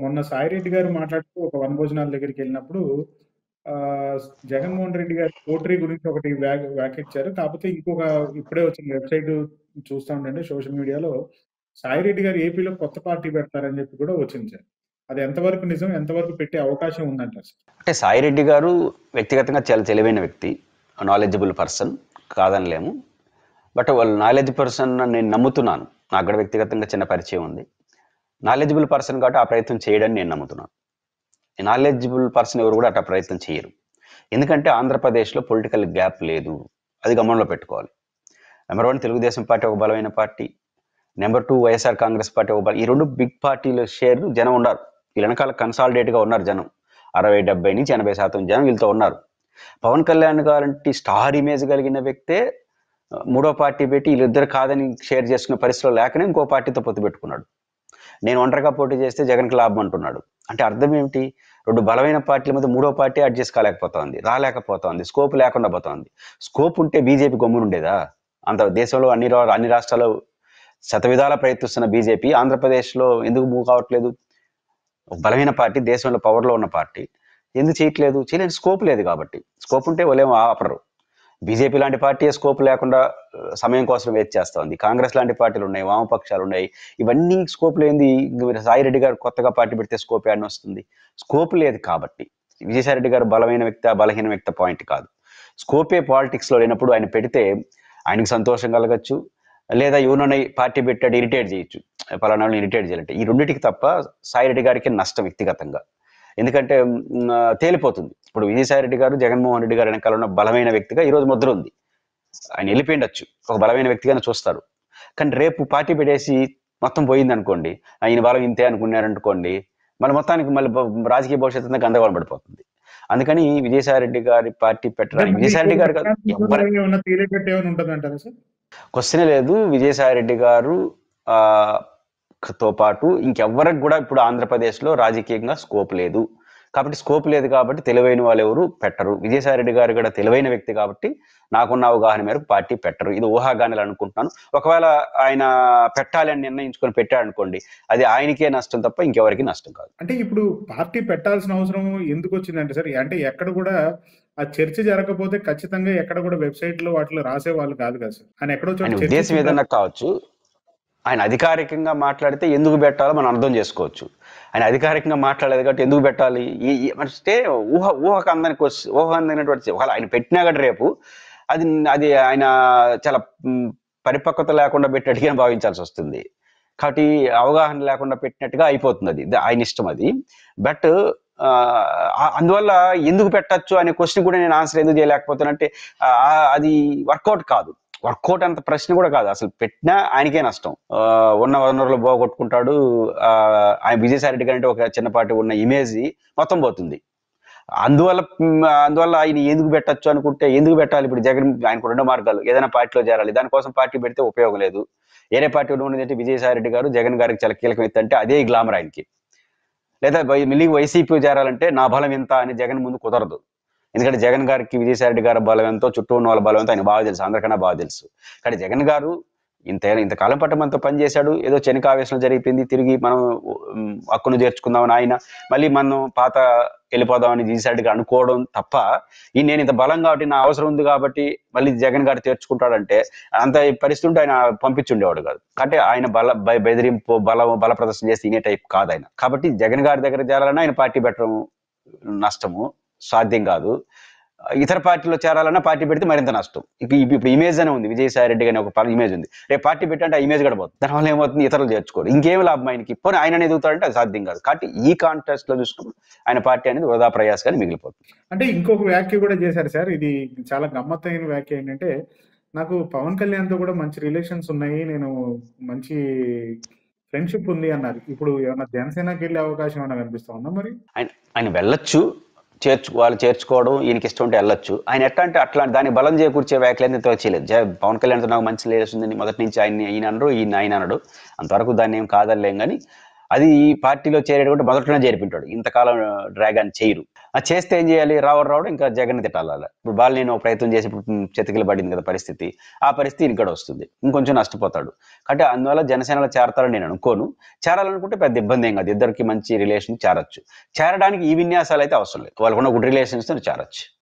మొన్న సాయిరెడ్డి గారు మాట్లాడుతూ ఒక వనభోజనాల దగ్గరికెళ్ళినప్పుడు జగన్మోహన్ రెడ్డి గారి పోట్రీ గురించి ఒకటి వ్యాఖ్యానించారు. కాకపోతే ఇప్పుడే వచ్చిన వెబ్‌సైట్ చూస్తా ఉండండి సోషల్ మీడియాలో సాయిరెడ్డి గారు ఏపీలో కొత్త పార్టీ పెడతారని చెప్పి కూడా వచ్చింది సార్. అది ఎంతవరకు నిజం? ఎంతవరకు పెట్టే అవకాశం ఉందంటారు సార్? అంటే సాయిరెడ్డి గారు వ్యక్తిగతంగా చాలా తెలివైన వ్యక్తి, నాలెడ్జబుల్ పర్సన్, కాదనలేము. బట్ వాళ్ళు నాలెడ్జ్ పర్సన్ నేను నమ్ముతున్నాను. నాకు కూడా వ్యక్తిగతంగా చిన్న పరిచయం ఉంది. నాలెడ్జబుల్ పర్సన్ కాబట్టి ఆ ప్రయత్నం చేయడని నేను నమ్ముతున్నాను. నాలెడ్జబుల్ పర్సన్ ఎవరు కూడా అట్లా ప్రయత్నం చేయరు. ఎందుకంటే ఆంధ్రప్రదేశ్లో పొలిటికల్ గ్యాప్ లేదు. అది గమనంలో పెట్టుకోవాలి. నెంబర్ 1 తెలుగుదేశం పార్టీ ఒక బలమైన party. Number 2 YSR Congress party ఒక ఈ 2 బిగ్ పార్టీల షేర్ జనం ఉన్నారు. వీళ్ళ వెనకాల కన్సాలిడేట్గా ఉన్నారు జనం. 60-70 నుంచి 80% జనం వీళ్ళతో ఉన్నారు. పవన్ కళ్యాణ్ గారంటి స్టార్ ఇమేజ్ కలిగిన వ్యక్తే మూడో పార్టీ పెట్టి వీళ్ళిద్దరు కాదని షేర్ చేసుకునే పరిస్థితిలో లేకనే ఇంకో పార్టీతో పొత్తు పెట్టుకున్నాడు. నేను ఒంటరిగా పోటీ చేస్తే జగన్కి లాభం అంటున్నాడు. అంటే అర్థం ఏమిటి? 2 బలమైన పార్టీల మధ్య మూడో పార్టీ అడ్జస్ట్ కాలేకపోతుంది, రాలేకపోతుంది, స్కోప్ లేకుండా పోతుంది. స్కోప్ ఉంటే బీజేపీ గమ్మునుండేదా? అంత దేశంలో అన్ని రాష్ట్రాల్లో శతవిధాలా ప్రయత్నిస్తున్న బీజేపీ ఆంధ్రప్రదేశ్లో ఎందుకు మూవ్ కావట్లేదు? బలమైన పార్టీ, దేశంలో పవర్లో ఉన్న పార్టీ ఎందుకు చేయట్లేదు? చేయలేని స్కోప్ లేదు కాబట్టి. స్కోప్ ఉంటే వాళ్ళేమో ఆపరు. బీజేపీ లాంటి పార్టీ స్కోప్ లేకుండా సమయం కోసం వెయిట్ చేస్తూ ఉంది. కాంగ్రెస్ లాంటి పార్టీలు ఉన్నాయి, వామపక్షాలు ఉన్నాయి. ఇవన్నీ స్కోప్ లేని సాయిరెడ్డి గారు కొత్తగా పార్టీ పెడితే స్కోప్ ఏడని వస్తుంది? స్కోప్ లేదు కాబట్టి. విజయసాయిరెడ్డి గారు బలమైన వ్యక్తి, బలహీన వ్యక్తి పాయింట్ కాదు. స్కోపే పాలిటిక్స్లో లేనప్పుడు ఆయన పెడితే ఆయనకి సంతోషం కలగచ్చు, లేదా యూనోని పార్టీ పెట్టాడు ఇరిటేట్ చేయొచ్చు, పలానా వాళ్ళని ఇరిటేట్ చేయాలంటే. ఈ రెండింటికి తప్ప సాయిరెడ్డి గారికి నష్టం వ్యక్తిగతంగా. ఎందుకంటే తేలిపోతుంది. ఇప్పుడు విజయసాయిరెడ్డి గారు జగన్మోహన్ రెడ్డి గారు వెనకాల ఉన్న బలమైన వ్యక్తిగా ఈరోజు ముద్ర ఉంది. ఆయన వెళ్ళిపోయిండొచ్చు, ఒక బలమైన వ్యక్తిగానే చూస్తారు. కానీ రేపు పార్టీ పెట్టేసి మొత్తం పోయింది అనుకోండి, ఆయన బలం ఇంతే అనుకున్నారనుకోండి, మొత్తానికి రాజకీయ భవిష్యత్తు గందరగోళం పడిపోతుంది. అందుకని విజయసాయిరెడ్డి గారి పార్టీ పెట్టడానికి విజయసాయిరెడ్డి గారు క్వశ్చనే లేదు. విజయసాయిరెడ్డి గారు తో పాటు ఇంకెవ్వరికి కూడా ఇప్పుడు ఆంధ్రప్రదేశ్లో రాజకీయంగా స్కోప్ లేదు. కాబట్టి స్కోప్ లేదు కాబట్టి తెలివైన వాళ్ళు ఎవరు పెట్టరు. విజయసాయిరెడ్డి గారు కూడా తెలివైన వ్యక్తి కాబట్టి నాకున్న అవగాహన మేరకు పార్టీ పెట్టరు. ఇది ఊహాగానాలు అనుకుంటున్నాను. ఒకవేళ ఆయన పెట్టాలి అని నిర్ణయించుకొని పెట్టాడనుకోండి, అది ఆయనకే నష్టం తప్ప ఇంకెవరికి నష్టం కాదు. అంటే ఇప్పుడు పార్టీ పెట్టాల్సిన అవసరం ఎందుకు వచ్చిందంటే సార్, అంటే ఎక్కడ కూడా ఆ చర్చ జరగకపోతే ఖచ్చితంగా ఎక్కడ కూడా వెబ్సైట్ లో వాటిలో రాసే వాళ్ళు కాదు కదా సార్. ఆయన ఎక్కడో ఉద్దేశం ఏదన్నా కావచ్చు. ఆయన అధికారికంగా మాట్లాడితే ఎందుకు పెట్టాలో మనం అర్థం చేసుకోవచ్చు. ఆయన అధికారికంగా మాట్లాడలేదు కాబట్టి ఎందుకు పెట్టాలి అంటే ఊహకు అందనటువంటి ఆయన పెట్టినా కూడా రేపు అది ఆయన చాలా పరిపక్వత లేకుండా పెట్టినట్టుగా భావించాల్సి వస్తుంది. కాబట్టి అవగాహన లేకుండా పెట్టినట్టుగా అయిపోతుంది. అది ఆయన ఇష్టం అది. బట్ అందువల్ల ఎందుకు పెట్టచ్చు అనే క్వశ్చన్ కూడా నేను ఆన్సర్ ఎందుకు చేయలేకపోతానంటే అది వర్కౌట్ కాదు. వర్కౌట్ అంత ప్రశ్న కూడా కాదు. అసలు పెట్టినా ఆయనకే నష్టం. ఉన్న వనరులు పోగొట్టుకుంటాడు. ఆయన విజయసాయిరెడ్డి గారు అంటే ఒక చిన్నపాటి ఉన్న ఇమేజ్ మొత్తం పోతుంది. అందువల్ల ఆయన ఎందుకు పెట్టచ్చు అనుకుంటే ఎందుకు పెట్టాలి? ఇప్పుడు జగన్ ఆయనకు 2 మార్గాలు. ఏదైనా పార్టీలో చేరాలి, దానికోసం పార్టీ పెడితే ఉపయోగం లేదు. వేరే పార్టీలో ఉన్నదంటే విజయసాయిరెడ్డి గారు జగన్ గారికి చాలా కీలకం ఎత్తంటే అదే గ్లామర్ ఆయనకి. లేదా మళ్ళీ వైసీపీ చేరాలంటే నా బలం ఎంత అని జగన్ ముందు కుదరదు. ఎందుకంటే జగన్ గారికి విజయసాయిరెడ్డి గారి బలం ఎంతో, చుట్టూ ఉన్న వాళ్ళ బలం ఎంతో ఆయన బాగా తెలుసు, అందరికన్నా బాగా తెలుసు. కానీ జగన్ గారు ఇంతకాలం పట్టు మనతో పనిచేశాడు. ఏదో చెనికావేశంలో జరిగిపోయింది, తిరిగి మనం హక్కును చేర్చుకుందామని ఆయన మళ్ళీ మనం పాత వెళ్ళిపోదామని విజయసాయిరెడ్డి గారు అనుకోవడం తప్ప, నేను ఇంత బలం కాబట్టి నా అవసరం ఉంది కాబట్టి మళ్ళీ జగన్ గారు చేర్చుకుంటాడంటే అంత పరిస్థితి ఉంటే ఆయన పంపించుండేవాడు కాదు. అంటే ఆయన బెదిరింపు బల ప్రదర్శన చేసి ఇనే టైప్ కాదు ఆయన. కాబట్టి జగన్ గారి దగ్గర చేరాలన్నా ఆయన పార్టీ పెట్టడం నష్టము, సాధ్యం కాదు. ఇతర పార్టీలో చేరాలన్నా పార్టీ పెడితే మరింత నష్టం. ఇప్పుడు ఇమేజ్ అనే ఉంది, విజయసాయిరెడ్డి గారి ఒక ఇమేజ్ ఉంది. రేపు పార్టీ పెట్టంటే ఆ ఇమేజ్ కూడా పోతుంది. దానివల్ల ఏమవుతుంది? ఇతరులు చేర్చుకోరు. ఇంకేం లాభం ఆయనకి? పోనీ ఆయన ఎదుగుతాడంటే అది సాధ్యం కాదు. కాబట్టి ఈ కాంటెస్ట్ లో చూసుకున్నప్పుడు ఆయన పార్టీ అనేది వృధా ప్రయాసగానే మిగిలిపోతుంది. అంటే ఇంకొక వ్యాఖ్య కూడా చేశారు సార్, ఇది చాలా గమ్మత్తైన వ్యాఖ్య ఏంటంటే, నాకు పవన్ కళ్యాణ్తో కూడా మంచి రిలేషన్స్ ఉన్నాయి, నేను మంచి ఫ్రెండ్షిప్ ఉంది అన్నారు. ఇప్పుడు ఏమన్నా జనసేనకి వెళ్ళే అవకాశం ఏమైనా కనిపిస్తా ఉందా? మరి ఆయన వెళ్ళొచ్చు, వాళ్ళు చేర్చుకోవడం ఈయనకి ఇష్టం ఉంటే వెళ్ళొచ్చు. ఆయన ఎట్లా అంటే అట్లా దానికి బలం చేకూర్చే వ్యాఖ్యలు ఎంతో చేయలేదు. పవన్ కళ్యాణ్తో నాకు మంచి రిలేషన్ ఉందని మొదటి నుంచి ఆయన అనడు, ఆయన అనడు. అంతవరకు దాన్ని ఏం కాదలేం. కానీ అది ఈ పార్టీలో చేరేటప్పుడు మొదట్లోనే చేరిపింటాడు, ఇంతకాలం డ్రాగ్ అని చేయరు. అది చేస్తే ఏం చేయాలి, రావడం ఇంకా జగన్ తిట్టాలి అలా. ఇప్పుడు బాగా నేను ప్రయత్నం చేసి చెతికిల పడింది కదా పరిస్థితి, ఆ పరిస్థితి ఇక్కడ వస్తుంది, ఇంకొంచెం నష్టపోతాడు. కాబట్టి అందువల్ల జనసేనలో చేరతారని నేను అనుకోను. చేరాలనుకుంటే పెద్ద ఇబ్బంది ఏం కాదు, ఇద్దరికి మంచి రిలేషన్ చేరొచ్చు. చేరడానికి ఈ విన్యాసాలు అయితే అవసరం లేదు, వాళ్ళకున్న గుడ్ రిలేషన్స్ తో చేరొచ్చు.